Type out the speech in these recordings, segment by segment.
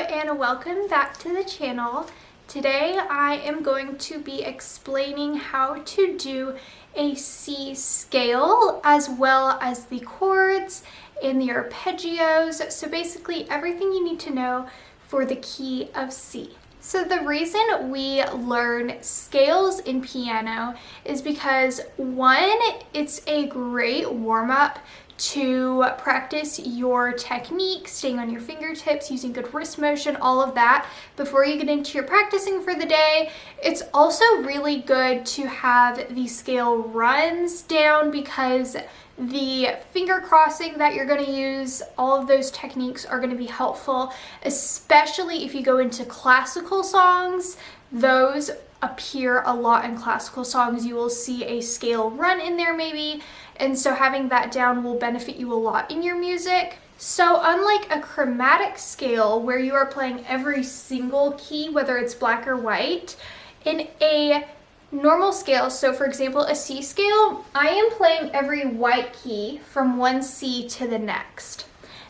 and welcome back to the channel. Today I am going to be explaining how to do a C scale as well as the chords and the arpeggios. So basically everything you need to know for the key of C. So the reason we learn scales in piano is because one, it's a great warm-up to practice your technique, staying on your fingertips, using good wrist motion, all of that before you get into your practicing for the day. It's also really good to have the scale runs down because the finger crossing that you're going to use, all of those techniques are going to be helpful, especially if you go into classical songs. Those appear a lot in classical songs. You will see a scale run in there maybe, and so having that down will benefit you a lot in your music. So unlike a chromatic scale where you are playing every single key, whether it's black or white, in a normal scale, so for example a C scale, I am playing every white key from one C to the next.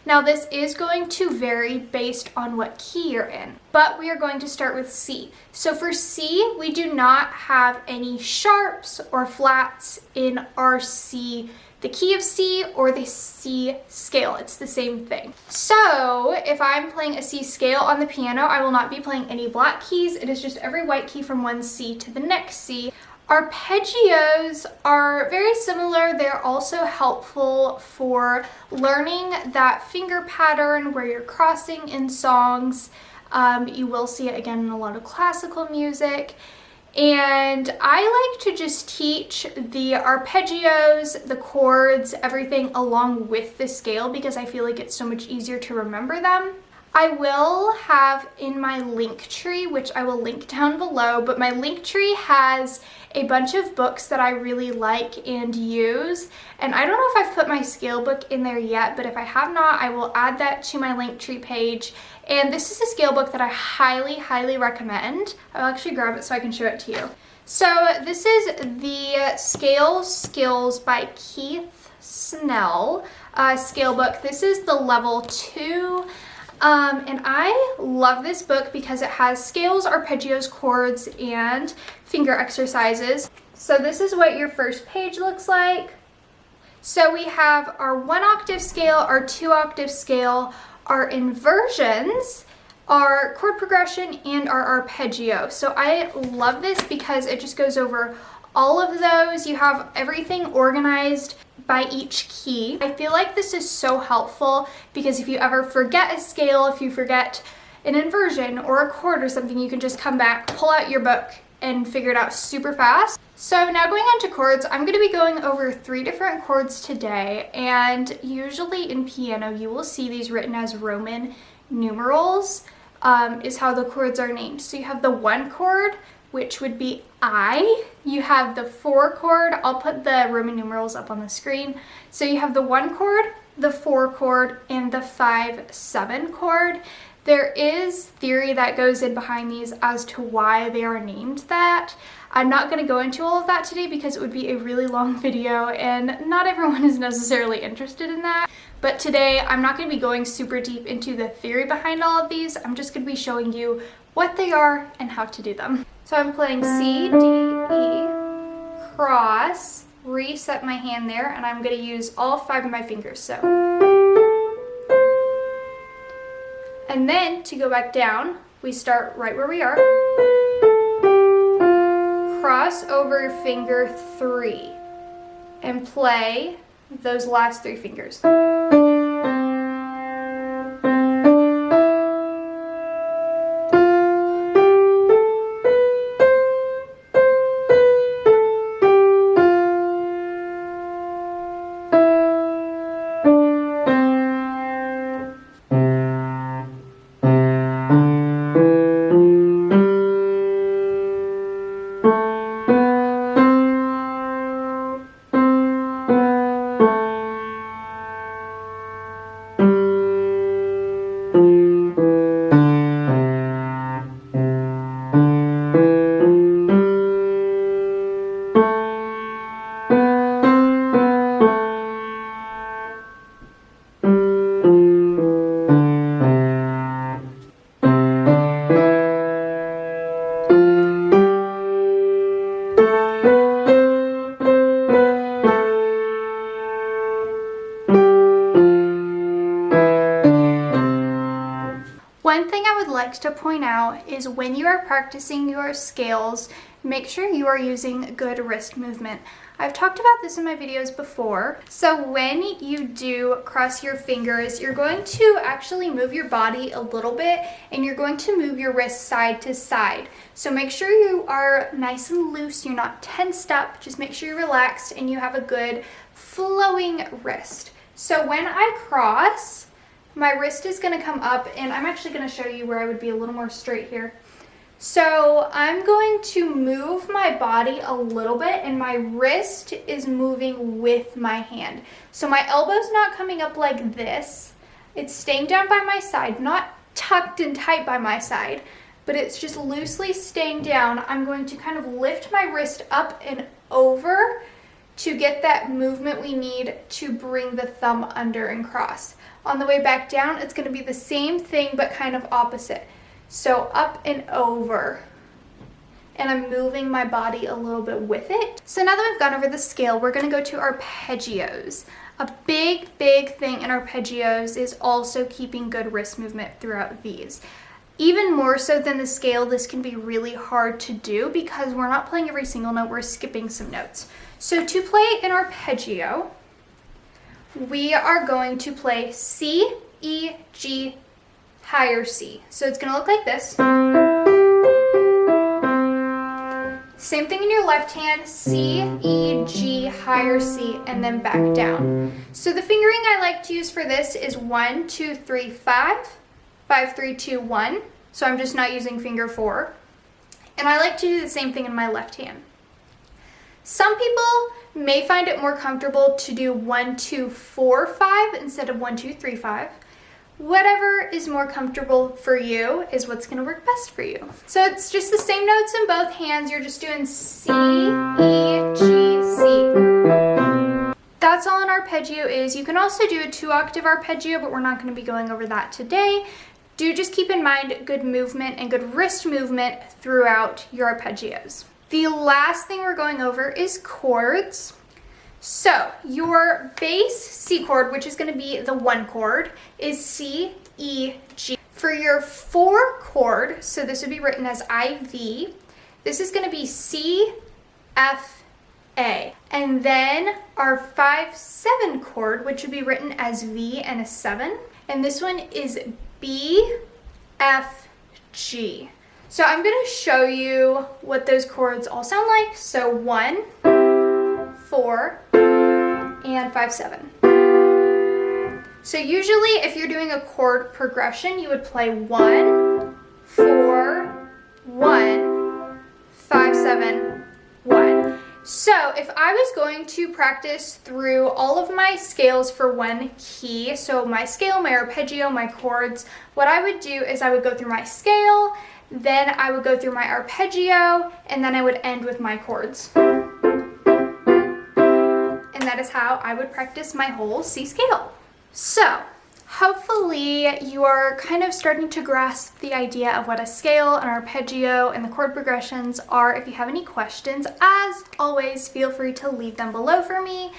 Now this is going to vary based on what key you're in, but we are going to start with C. So for C, we do not have any sharps or flats in our C, the key of C or the C scale. It's the same thing. So if I'm playing a C scale on the piano, I will not be playing any black keys. It is just every white key from one C to the next C. Arpeggios are very similar. They're also helpful for learning that finger pattern where you're crossing in songs. You will see it again in a lot of classical music. And I like to just teach the arpeggios, the chords, everything along with the scale because I feel like it's so much easier to remember them. I will have in my link tree, which I will link down below, but my link tree has a bunch of books that I really like and use. And I don't know if I've put my scale book in there yet, but if I have not, I will add that to my link tree page. And this is a scale book that I highly, highly recommend. I'll actually grab it so I can show it to you. So this is the Scale Skills by Keith Snell scale book. This is the level 2. And I love this book because it has scales, arpeggios, chords, and finger exercises. So this is what your first page looks like. So we have our 1 octave scale, our 2 octave scale, our inversions, our chord progression, and our arpeggio. So I love this because it just goes over all of those. You have everything organized by each key. I feel like this is so helpful because if you ever forget a scale, if you forget an inversion or a chord or something, you can just come back, pull out your book, and figure it out super fast. So now going on to chords, I'm going to be going over 3 different chords today, and usually in piano you will see these written as Roman numerals, is how the chords are named. So you have the 1 chord, which would be I. You have the 4 chord, I'll put the Roman numerals up on the screen. So you have the 1 chord, the 4 chord, and the 5/7 chord. There is theory that goes in behind these as to why they are named that. I'm not going to go into all of that today because it would be a really long video and not everyone is necessarily interested in that. But today I'm not going to be going super deep into the theory behind all of these. I'm just going to be showing you what they are and how to do them. So I'm playing C, D, E, cross, reset my hand there, and I'm going to use all 5 of my fingers. So, and then to go back down, we start right where we are. Cross over finger 3 and play those last 3 fingers. One thing I would like to point out is when you are practicing your scales, make sure you are using good wrist movement. I've talked about this in my videos before. So when you do cross your fingers, you're going to actually move your body a little bit and you're going to move your wrist side to side. So make sure you are nice and loose, you're not tensed up, just make sure you're relaxed and you have a good flowing wrist. So when I cross, my wrist is going to come up, and I'm actually going to show you where I would be a little more straight here. So I'm going to move my body a little bit, and my wrist is moving with my hand. So my elbow's not coming up like this. It's staying down by my side, not tucked and tight by my side, but it's just loosely staying down. I'm going to kind of lift my wrist up and over to get that movement we need to bring the thumb under and cross. On the way back down, it's going to be the same thing, but kind of opposite. So up and over. And I'm moving my body a little bit with it. So now that we've gone over the scale, we're going to go to arpeggios. A big thing in arpeggios is also keeping good wrist movement throughout these. Even more so than the scale, this can be really hard to do because we're not playing every single note, we're skipping some notes. So to play an arpeggio, we are going to play C, E, G, higher C. So it's going to look like this. Same thing in your left hand, C, E, G, higher C, and then back down. So the fingering I like to use for this is 1, 2, 3, 5, 5, 3, 2, 1. So I'm just not using finger 4. And I like to do the same thing in my left hand. Some people may find it more comfortable to do 1, 2, 4, 5 instead of 1, 2, 3, 5. Whatever is more comfortable for you is what's going to work best for you. So it's just the same notes in both hands. You're just doing C, E, G, C. That's all an arpeggio is. You can also do a 2-octave arpeggio, but we're not going to be going over that today. Do just keep in mind good movement and good wrist movement throughout your arpeggios. The last thing we're going over is chords. So your bass C chord, which is going to be the 1 chord, is C, E, G. For your 4 chord, so this would be written as IV, this is going to be C, F, A. And then our 5, 7 chord, which would be written as V and a 7. And this one is B, F, G. So I'm going to show you what those chords all sound like. So 1, 4, and 5, 7. So usually if you're doing a chord progression, you would play 1, 4, 1, 5, 7, 1. So if I was going to practice through all of my scales for one key, so my scale, my arpeggio, my chords, what I would do is I would go through my scale, then I would go through my arpeggio, and then I would end with my chords. And that is how I would practice my whole C scale. So hopefully you are kind of starting to grasp the idea of what a scale, an arpeggio, and the chord progressions are. If you have any questions, as always, feel free to leave them below for me.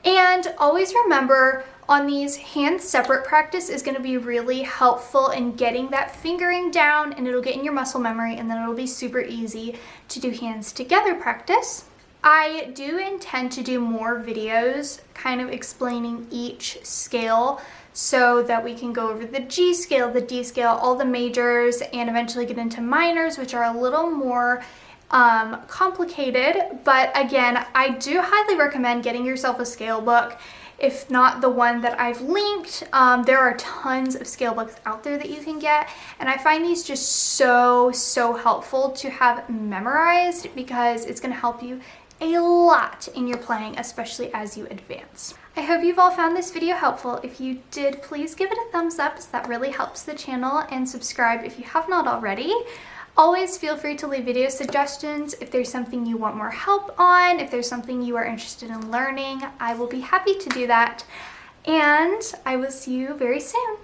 And always remember, on these hands separate practice is going to be really helpful in getting that fingering down, and it'll get in your muscle memory, and then it'll be super easy to do hands together practice. I do intend to do more videos kind of explaining each scale so that we can go over the G scale, the D scale, all the majors, and eventually get into minors, which are a little more complicated. But again, I do highly recommend getting yourself a scale book. If not the one that I've linked, there are tons of scale books out there that you can get, and I find these just so helpful to have memorized because it's going to help you a lot in your playing, especially as you advance. I hope you've all found this video helpful. If you did, please give it a thumbs up, as that really helps the channel, and subscribe if you have not already. Always feel free to leave video suggestions if there's something you want more help on, if there's something you are interested in learning. I will be happy to do that, and I will see you very soon.